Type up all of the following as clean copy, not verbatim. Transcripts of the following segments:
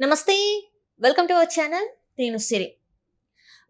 నమస్తే. Welcome to our channel. నేను సిరి.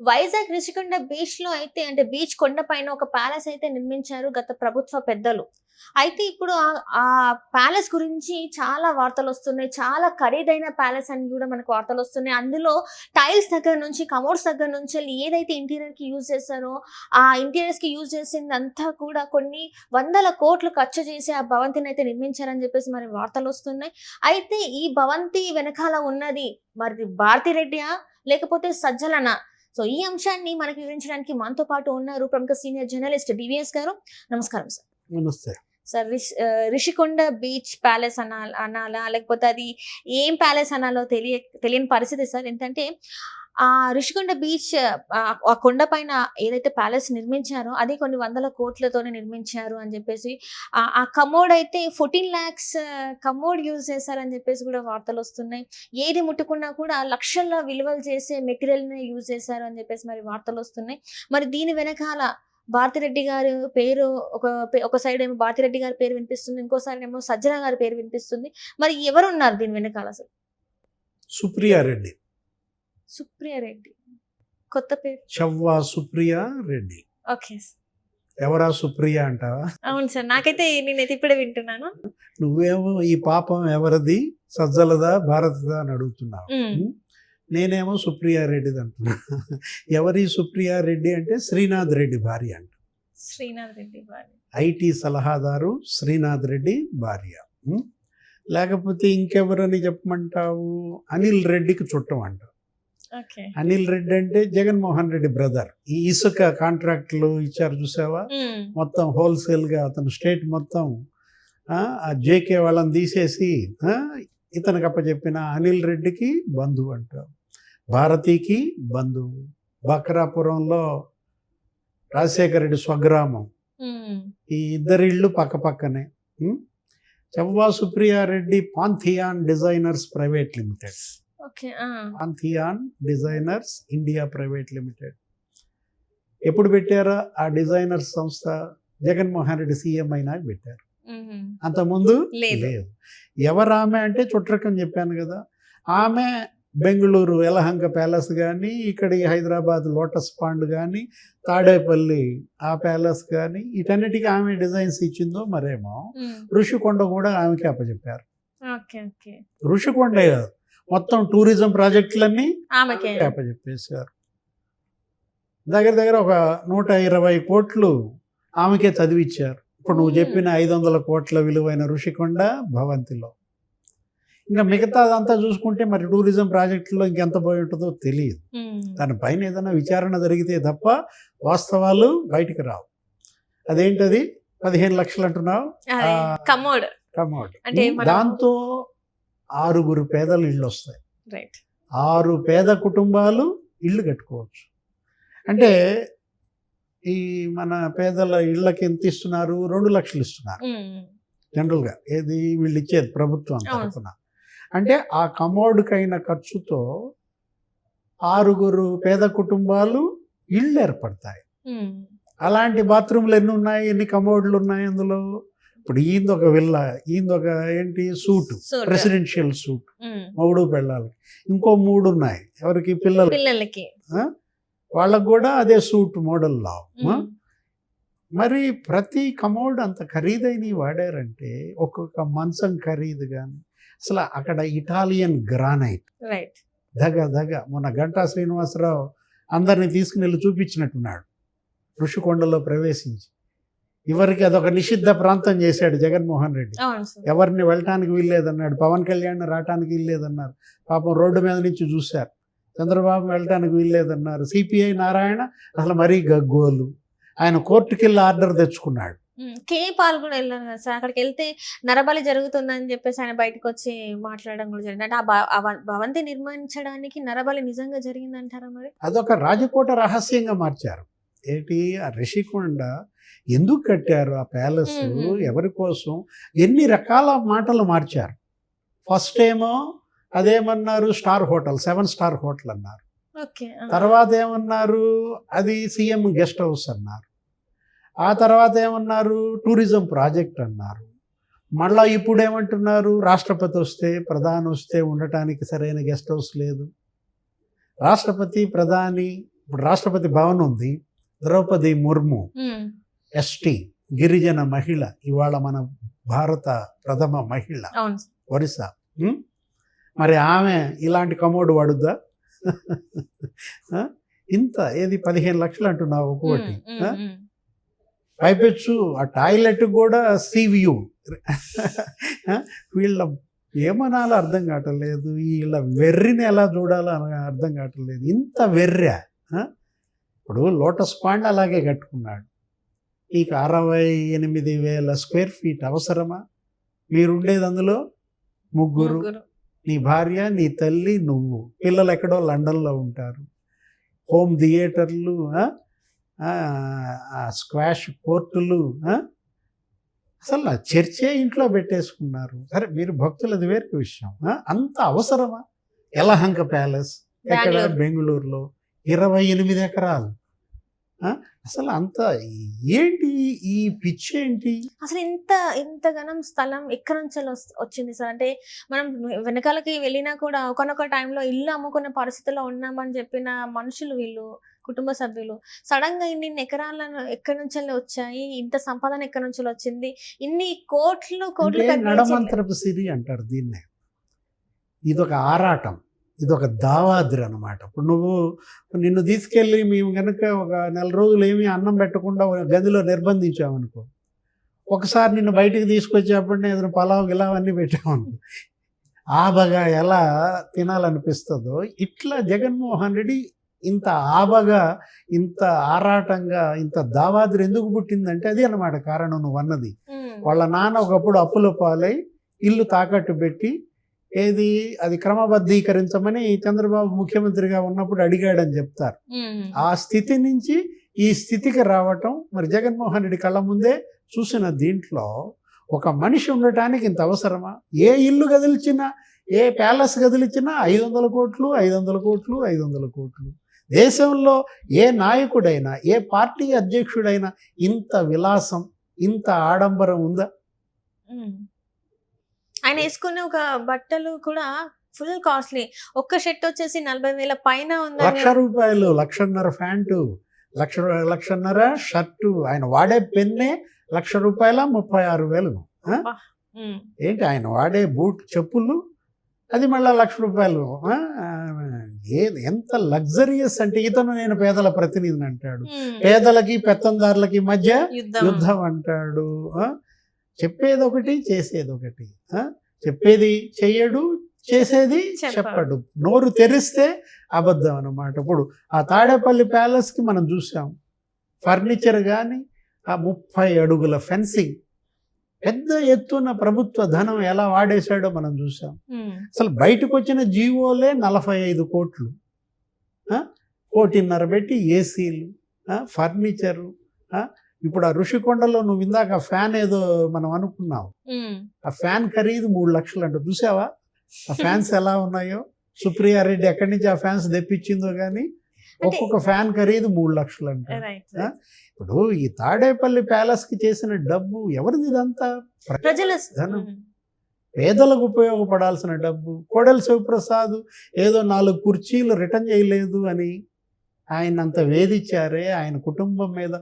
వైజాగ్ రిషికొండ బీచ్‌లో అయితే అంటే బీచ్ కొండపైన ఒక ప్యాలెస్ అయితే నిర్మించారు గత ప్రభుత్వ పెద్దలు. అయితే ఇప్పుడు ఆ ప్యాలెస్ గురించి చాలా వార్తలొస్తున్నాయి. చాలా ఖరీదైన ప్యాలెస్ అని గూడా మనకు వార్తలొస్తున్నాయి. అందులో టైల్స్ దగ్గర నుంచి, కమోడ్స్ దగ్గర నుంచెల్లి ఏదైతే ఇంటీరియర్‌కి యూజ్ చేశారో, ఆ ఇంటీరియర్స్‌కి యూజ్ చేసిందంతా కూడా కొన్ని వందల కోట్లు ఖర్చు చేసి ఆ భవంతినైతే నిర్మించారని జెప్పేసి మరి వార్తలొస్తున్నాయి. అయితే ఈ భవంతి వెనకాల ఉన్నది మరి భారతిరెడ్డియా? లేకపోతే సజ్జలనా? సో, ఈ అంశాన్ని మనకు వివరించడానికి మనతో పాటు ఉన్నారు ప్రముఖ సీనియర్ జర్నలిస్ట్ డివిఎస్ గారు. నమస్కారం సార్. నమస్తే. సార్ రిషికొండ బీచ్ ప్యాలెస్ అనాలా? లేకపోతే అది ఏం ప్యాలెస్ అనాలో తెలియని పరిస్థితి సార్. ఏంటంటే రిషికొండ బీచ్ ఆ కొండ పైన ఏదైతే ప్యాలెస్ నిర్మించారో అది కొన్ని వందల కోట్లతోనే నిర్మించారు అని చెప్పేసి ఆ కమోడ్ అయితే 14 lakhs కమోడ్ యూజ్ చేశారని చెప్పేసి కూడా వార్తలొస్తున్నాయి. ఏది ముట్టుకున్నా కూడా లక్షల విలువలు చేసే మెటీరియల్‌ని యూజ్ చేశారు అని చెప్పేసి మరి వార్తలొస్తున్నాయి. మరి దీని వెనకాల భారతిరెడ్డి గారి పేరు ఒక సైడ్ ఏమో భారతిరెడ్డి గారి పేరు వినిపిస్తుంది. ఇంకో సైడ్ ఏమో సజ్జల గారి పేరు వినిపిస్తుంది. మరి ఎవరున్నారు దీని వెనకాల అసలు? సుప్రియా రెడ్డి. సుప్రియ రెడ్డి. కొత్త పేరు. చవ్వా సుప్రియా రెడ్డి. ఓకే. ఎవరా సుప్రియ అంటావా? అవును సార్. నేనైతే ఇప్పుడే వింటున్నాను. నువ్వేమో ఈ పాపం ఎవరిది, సజ్జలదా భారతదా అని అడుగుతున్నావు. నేనేమో సుప్రియా రెడ్డిది అంటున్నా. ఎవరి సుప్రియా రెడ్డి అంటే శ్రీనాథ్ రెడ్డి భార్య అంట. శ్రీనాథ్ రెడ్డి భార్య. ఐటీ సలహాదారు శ్రీనాథ్ రెడ్డి భార్య. లేకపోతే ఇంకెవరని చెప్పమంటావు? అనిల్ రెడ్డికి చుట్టం అంట. అనిల్ రెడ్డి అంటే జగన్మోహన్ రెడ్డి బ్రదర్. ఈ ఇసుక కాంట్రాక్ట్లు ఇచ్చారు చూసావా, మొత్తం హోల్సేల్గా అతను స్టేట్ మొత్తం ఆ జేకే వాళ్ళని తీసేసి ఇతనికి అప్పచెప్పిన అనిల్ రెడ్డికి బంధువు అంట. భారతికి బంధువు. బక్రాపురంలో రాజశేఖర రెడ్డి స్వగ్రామం. ఈ ఇద్దరి ఇళ్ళు పక్క పక్కనే. Chavva Supriya Reddy Pantheon designers private limited. Pantheon designers India private limited. ఎప్పుడు పెట్టారో ఆ డిజైనర్స్ సంస్థ? జగన్మోహన్ రెడ్డి సీఎం అయినాక పెట్టారు. అంతకుముందు లేదు. ఎవరామె అంటే చుట్టరకం చెప్పాను కదా. ఆమె బెంగళూరు యలహంక ప్యాలెస్ కానీ, ఇక్కడ హైదరాబాద్ లోటస్ పాండ్ కానీ, తాడేపల్లి ఆ ప్యాలెస్ కానీ, వీటన్నిటికీ ఆమె డిజైన్స్ ఇచ్చిందో మరేమో. ఋషికొండ కూడా ఆమెకి అప్పచెప్పారు. ఋషికొండే కాదు, మొత్తం టూరిజం ప్రాజెక్టులన్నీ అప్పచెప్పేశారు. దగ్గర దగ్గర ఒక 120 కోట్లు ఆమెకే చదివిచ్చారు. ఇప్పుడు నువ్వు చెప్పిన 500 కోట్ల విలువైన ఋషికొండ భవంతిలో. ఇంకా మిగతాదంతా చూసుకుంటే మరి టూరిజం ప్రాజెక్టులో ఇంకెంత పోయి ఉంటుందో తెలియదు. దానిపైన ఏదైనా విచారణ జరిగితే తప్ప వాస్తవాలు బయటికి రావు. అదేంటది 15 లక్షలు అంటున్నావు? కమోడ్. దాంతో 6 పేదలు ఇళ్ళు వస్తాయి. 6 పేద కుటుంబాలు ఇళ్ళు కట్టుకోవచ్చు. అంటే ఈ మన పేదల ఇళ్ళకి ఎంత ఇస్తున్నారు? 2 లక్షలు ఇస్తున్నారు జనరల్గా. ఏది వీళ్ళు ఇచ్చేది ప్రభుత్వం తరఫున. అంటే ఆ కమోడ్కైన ఖర్చుతో 6 పేద కుటుంబాలు ఇళ్ళు ఏర్పడతాయి. అలాంటి బాత్రూమ్లు ఎన్ని ఉన్నాయి, ఎన్ని కమోడ్లు ఉన్నాయి అందులో? ఇప్పుడు ఈయనొక విల్లా, ఈయనొక ఏంటి సూట్, ప్రెసిడెన్షియల్ సూట్ మొగుడు పెళ్ళాలకి. ఇంకో 3 ఉన్నాయి ఎవరికి? పిల్లలకి. వాళ్ళకు కూడా అదే సూట్ మోడల్లో. మరి ప్రతి కమోడ్ అంత ఖరీదైనవి వాడారంటే ఒక్కొక్క మంచం ఖరీదు కానీ. అసలు అక్కడ ఇటాలియన్ గ్రానైట్ దగ మొన్న గంటా శ్రీనివాసరావు అందరినీ తీసుకుని వెళ్ళి చూపించినట్టున్నాడు ఋషికొండలో ప్రవేశించి. ఎవరికి అదొక నిషిద్ధ ప్రాంతం చేశాడు జగన్మోహన్ రెడ్డి. ఎవరిని వెళ్ళటానికి వీల్లేదన్నాడు. పవన్ కళ్యాణ్ రావటానికి వీల్లేదన్నారు. పాపం రోడ్డు మీద నుంచి చూశారు. చంద్రబాబు వెళ్ళటానికి వీల్లేదన్నారు. సిపిఐ నారాయణ అసలు మరీ గగ్గోలు. ఆయన కోర్టుకి వెళ్ళి ఆర్డర్ తెచ్చుకున్నాడు. కేపాల్ కూడా వెళ్ళారు కదా సార్. అక్కడికి వెళ్తే నరబలి జరుగుతుందని చెప్పేసి ఆయన బయటకు వచ్చి మాట్లాడడం కూడా జరిగింది. అంటే ఆ భవంతి నిర్మించడానికి నరబలి నిజంగా జరిగిందంటారా? మరి అదొక రాజకోట రహస్యంగా మార్చారు. ఏంటి ఆ రిషికొండ ఎందుకు కట్టారు, ఆ ప్యాలెస్ ఎవరి కోసం, ఎన్ని రకాల మాటలు మార్చారు. ఫస్ట్ ఏమో అదేమన్నారు, స్టార్ హోటల్, 7 స్టార్ హోటల్ అన్నారు. తర్వాత ఏమన్నారు, అది సీఎం గెస్ట్ హౌస్ అన్నారు. ఆ తర్వాత ఏమన్నారు, టూరిజం ప్రాజెక్ట్ అన్నారు. మళ్ళా ఇప్పుడు ఏమంటున్నారు, రాష్ట్రపతి వస్తే ప్రధాని వస్తే ఉండటానికి సరైన గెస్ట్ హౌస్ లేదు. రాష్ట్రపతి ప్రధాని, ఇప్పుడు రాష్ట్రపతి భవన్ ఉంది, ద్రౌపది ముర్ము ఎస్టీ గిరిజన మహిళ, ఇవాళ మన భారత ప్రథమ మహిళ, ఒరిస్సా. మరి ఆమె ఇలాంటి కమోడు వాడుద్దా? ఇంత ఏది 15 లక్షలు అంటున్నావు ఒక్కొక్కటి. పైపెచ్చు ఆ టాయిలెట్ కూడా సీవ్యూ. వీళ్ళ ఏమనాలో అర్థం కావట్లేదు, వీళ్ళ వెర్రిని ఎలా చూడాలో అర్థం కావట్లేదు. ఇంత వెర్రా. ఇప్పుడు లోటస్ పాండ్ అలాగే కట్టుకున్నాడు. నీకు 68,000 స్క్వేర్ ఫీట్ అవసరమా? మీరుండేది అందులో ముగ్గురు, నీ భార్య, నీ తల్లి, నువ్వు. పిల్లలు ఎక్కడో లండన్లో ఉంటారు. హోమ్ థియేటర్లు, స్క్వాష్ కోర్టులు, అసలు చర్చే ఇంట్లో పెట్టేసుకున్నారు. సరే మీరు భక్తులు, అది వేరే విషయం. అంత అవసరమా? యలహంక ప్యాలెస్ ఎక్కడ? బెంగళూరులో 28 ఎకరాలు. అసలు అంత ఏంటి ఈ పిచ్చి ఏంటి? అసలు ఇంతగానం స్థలం ఎక్కడి నుంచి వచ్చింది సార్? అంటే మనం వెనకాలకి వెళ్ళినా కూడా ఒకనొక టైంలో ఇల్లు అమ్ముకునే పరిస్థితిలో ఉన్నామని చెప్పిన మనుషులు, వీళ్ళు కుటుంబ సభ్యులు సడన్ గా ఇన్ని ఎకరాలను ఎక్కడి నుంచి వచ్చాయి, ఇంత సంపాదన ఎక్కడి నుంచి వచ్చింది, ఇన్ని కోట్లు నడమంత్రపు సిరి అంటారు దీన్నే. ఇదొక ఆరాటం, ఇదొక దావాద్రి అనమాట. ఇప్పుడు నిన్ను తీసుకెళ్ళి మేము కనుక ఒక 4 రోజులు ఏమీ అన్నం పెట్టకుండా గదిలో నిర్బంధించామనుకో, ఒకసారి నిన్ను బయటికి తీసుకొచ్చేప్పటినే ఏదైనా పలావ్ గిలావ్ అన్నీ పెట్టామనుకో, ఆబగా ఎలా తినాలనిపిస్తుందో, ఇట్లా జగన్మోహన్ రెడ్డి ఇంత ఆబగా, ఇంత ఆరాటంగా, ఇంత దావాద్రి ఎందుకు పుట్టిందంటే అది అన్నమాట కారణం నువ్వు అన్నది. వాళ్ళ నాన్న ఒకప్పుడు అప్పుల పాలై ఇల్లు తాకట్టు పెట్టి ఏది అది క్రమబద్ధీకరించమని చంద్రబాబు ముఖ్యమంత్రిగా ఉన్నప్పుడు అడిగాడని చెప్తారు. ఆ స్థితి నుంచి ఈ స్థితికి రావటం మరి జగన్మోహన్ రెడ్డి కళ్ళ ముందే చూసిన దీంట్లో ఒక మనిషి ఉండటానికి ఇంత అవసరమా? ఏ ఇల్లు కదిలిచినా, ఏ ప్యాలెస్ కదిలిచినా 500 కోట్లు 500 కోట్లు 500 కోట్లు. దేశంలో ఏ నాయకుడైనా, ఏ పార్టీ అధ్యక్షుడైనా ఇంత విలాసం, ఇంత ఆడంబరం ఉందా? ఆయన వేసుకునే ఒక బట్టలు కూడా ఫుల్ కాస్ట్లీ. ఒక్క షర్ట్ వచ్చేసి 40,000 పైన ఉంది. ₹1,00,000, 1,50,000 ప్యాంటు, 1,50,000 షర్టు. ఆయన వాడే పెన్నే ₹1,00,000, 36,000. ఏంటి ఆయన వాడే బూట్ చెప్పులు అది మళ్ళీ ₹1,00,000. ఎంత లగ్జరియస్ అంటే, ఇతను నేను పేదల ప్రతినిధిని అంటాడు, పేదలకి పెత్తందారులకి మధ్య యుద్ధం అంటాడు. చెప్పేది ఒకటి, చేసేది ఒకటి. చెప్పేది చెయ్యడు, చేసేది చెప్పడు. నోరు తెరిస్తే అబద్ధం అన్నమాట. ఇప్పుడు ఆ తాడేపల్లి ప్యాలెస్కి మనం చూసాం, ఫర్నిచర్ కానీ, ఆ 30 అడుగుల ఫెన్సింగ్, పెద్ద ఎత్తున ప్రభుత్వ ధనం ఎలా వాడేశాడో మనం చూసాం. అసలు బయటకు వచ్చిన జీవోలే 45 కోట్లు. 1.5 కోటి పెట్టి ఏసీలు, ఫర్నిచరు. ఇప్పుడు ఆ ఋషికొండలో నువ్వు ఇందాక ఫ్యాన్ ఏదో మనం అనుకున్నావు, ఆ ఫ్యాన్ ఖరీదు 3 లక్షలు అంట. చూసావా ఆ ఫ్యాన్స్ ఎలా ఉన్నాయో? సుప్రియారెడ్డి ఎక్కడి నుంచి ఆ ఫ్యాన్స్ తెప్పించిందో కానీ ఒక్కొక్క ఫ్యాన్ ఖరీదు 3 లక్షలు అంట. ఇప్పుడు ఈ తాడేపల్లి ప్యాలెస్కి చేసిన డబ్బు ఎవరిది? ఇదంతా ప్రజల ధనం, పేదలకు ఉపయోగపడాల్సిన డబ్బు. కోడెల శివప్రసాద్ ఏదో 4 కుర్చీలు రిటర్న్ చేయలేదు అని ఆయన అంత వేధించారే. ఆయన కుటుంబం మీద,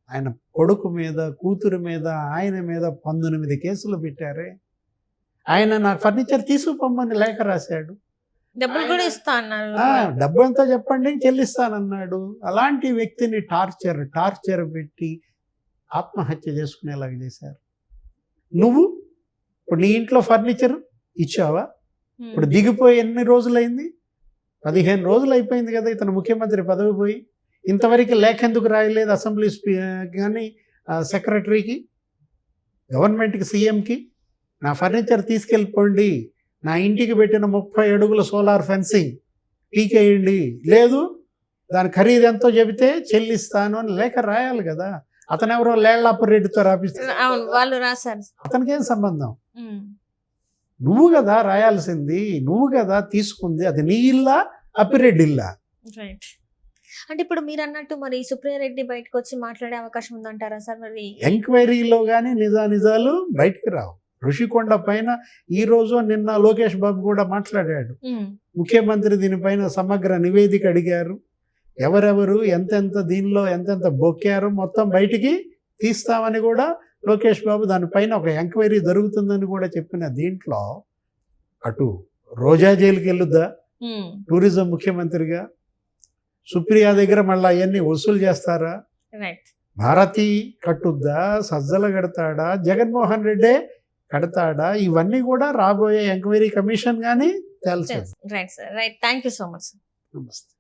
ఆయన కొడుకు మీద, కూతురు మీద, ఆయన మీద 19 కేసులు పెట్టారే. ఆయన నాకు ఫర్నిచర్ తీసుకుపోమ్మని లేఖ రాశాడు. డబ్బులు కూడా ఇస్తా అన్నారు. డబ్బు ఎంతో చెప్పండి, చెల్లిస్తానన్నాడు. అలాంటి వ్యక్తిని టార్చర్ పెట్టి ఆత్మహత్య చేసుకునేలాగా చేశారు. నువ్వు ఇప్పుడు నీ ఇంట్లో ఫర్నిచర్ ఇచ్చావా? ఇప్పుడు దిగిపోయి ఎన్ని రోజులైంది? 15 రోజులు అయిపోయింది కదా ఇతను ముఖ్యమంత్రి పదవి పోయి. ఇంతవరకు లేఖ ఎందుకు రాయలేదు అసెంబ్లీ కానీ సెక్రటరీకి, గవర్నమెంట్కి, సీఎంకి? నా ఫర్నిచర్ తీసుకెళ్ళిపోండి, నా ఇంటికి పెట్టిన 30 అడుగుల సోలార్ ఫెన్సింగ్ పీకేయండి, లేదు దాని ఖరీదు ఎంతో చెబితే చెల్లిస్తాను అని లేఖ రాయాలి కదా. అతను ఎవరో లేళ్లప్పరెడ్డితో రాపిస్తారు, వాళ్ళు రాశారు. అతనికి ఏం సంబంధం? నువ్వు కదా రాయాల్సింది, నువ్వు కదా తీసుకుంది. అది నీ ఇల్లా, అప్పిరెడ్డి ఇల్లా? అంటే ఇప్పుడు మీరు అన్నట్టు మరి సుప్రియారెడ్డి బయటకు వచ్చి మాట్లాడే అవకాశం ఉందంటారా సార్? మరి ఎంక్వైరీలో కానీ నిజాలు బయటకు రావు. ఋషికొండ పైన ఈ రోజు నిన్న లోకేష్ బాబు కూడా మాట్లాడాడు. ముఖ్యమంత్రి దీనిపైన సమగ్ర నివేదిక అడిగారు. ఎవరెవరు ఎంతెంత దీనిలో ఎంతెంత బొక్కారు మొత్తం బయటికి తీస్తామని కూడా లోకేష్ బాబు దానిపైన ఒక ఎంక్వైరీ జరుగుతుందని కూడా చెప్పిన దీంట్లో అటు రోజా జైలుకి వెళ్ళొద్దా టూరిజం ముఖ్యమంత్రిగా, సుప్రియా దగ్గర మళ్ళీ అవన్నీ వసూలు చేస్తారా, భారతి కట్టుద్దా, సజ్జల కడతాడా, జగన్మోహన్ రెడ్డే కడతాడా, ఇవన్నీ కూడా రాబోయే ఎంక్వైరీ కమిషన్ కానీ తెలుసు. Right sir, right. Thank you so much. నమస్తే.